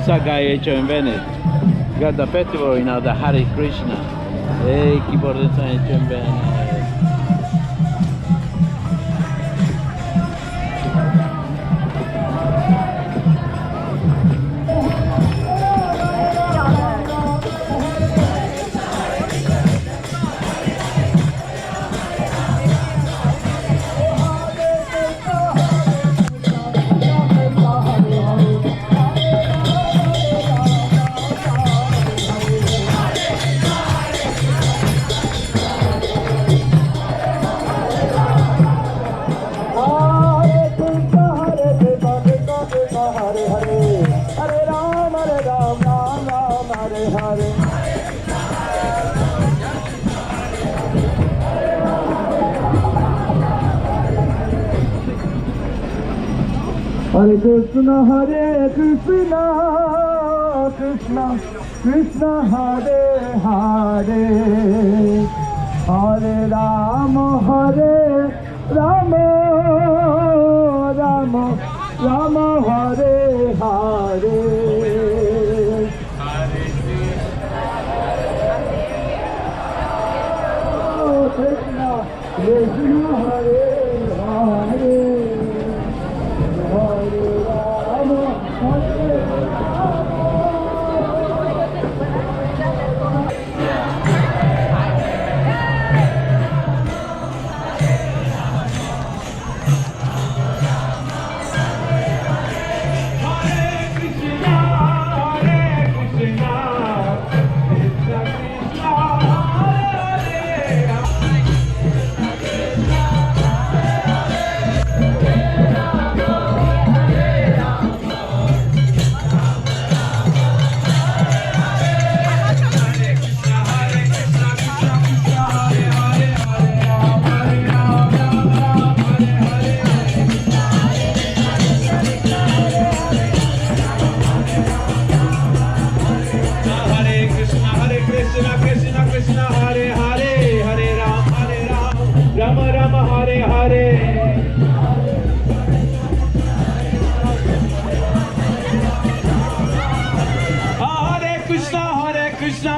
Sagai hecho en Venice. Got the festival, you know, the Hare Krishna. Hey, keyboards han hecho en Venice. Hare Krishna, Krishna Krishna Hare Hare, Hare Rama, Rama Rama Hare Hare.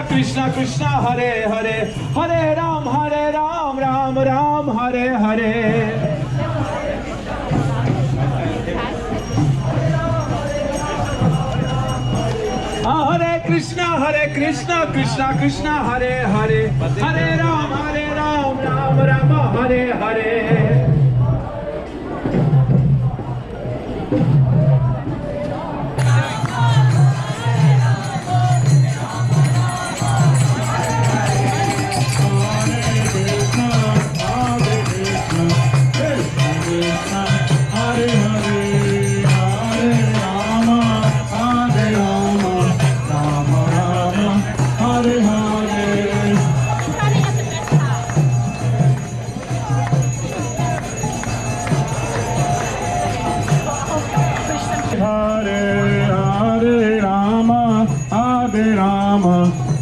Krishna Krishna Hare Hare, Hare Rama, Hare Krishna Krishna Hare Hare, Hare Ram Ram Ram Hare Hare. Hare Krishna Krishna Krishna Hare Hare, Hare Ram Ram Ram Hare Hare.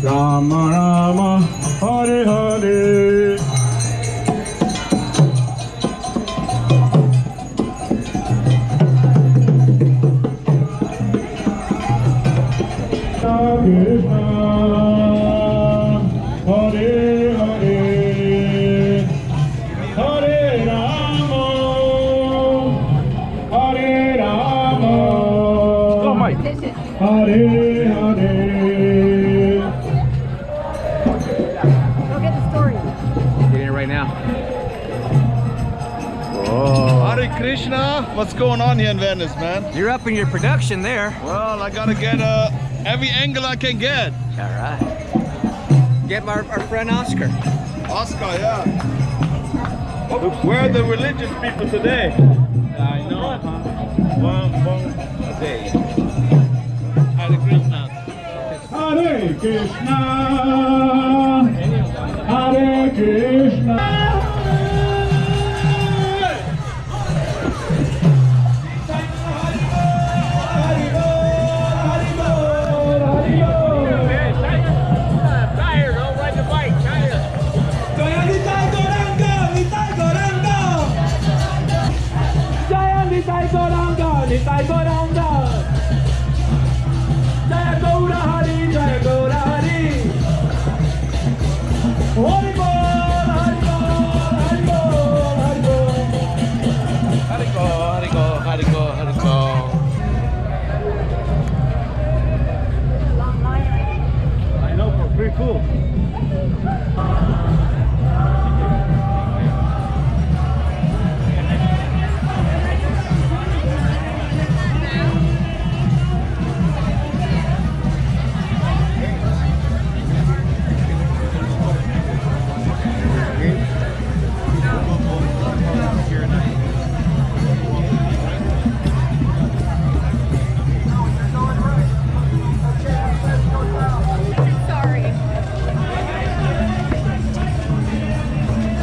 Rama Rama Hare Hare. Krishna Hare Hare, Hare Rama, Hare Rama. Oh my! Hare Hare. Hare Krishna, what's going on here in Venice, man? You're up in your production there. Well, I gotta get every angle I can get. All right. Get our friend Oscar. Oscar, yeah. Where are the religious people today? I know, huh? One a day. Hare Krishna. Hare Krishna, Hare Krishna. Nitai Gaurang जय गौर हरि जय गौर हरि हरि बोल हरि बोल हरि बोल हरि बोल Hare go, Hare go, Hare go, Hare go. I know, for free food.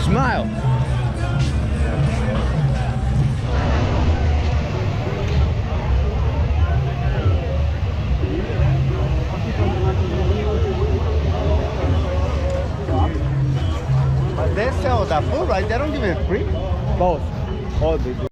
Smile. But they sell that food, right? They don't give it free. Both. Oh, they do.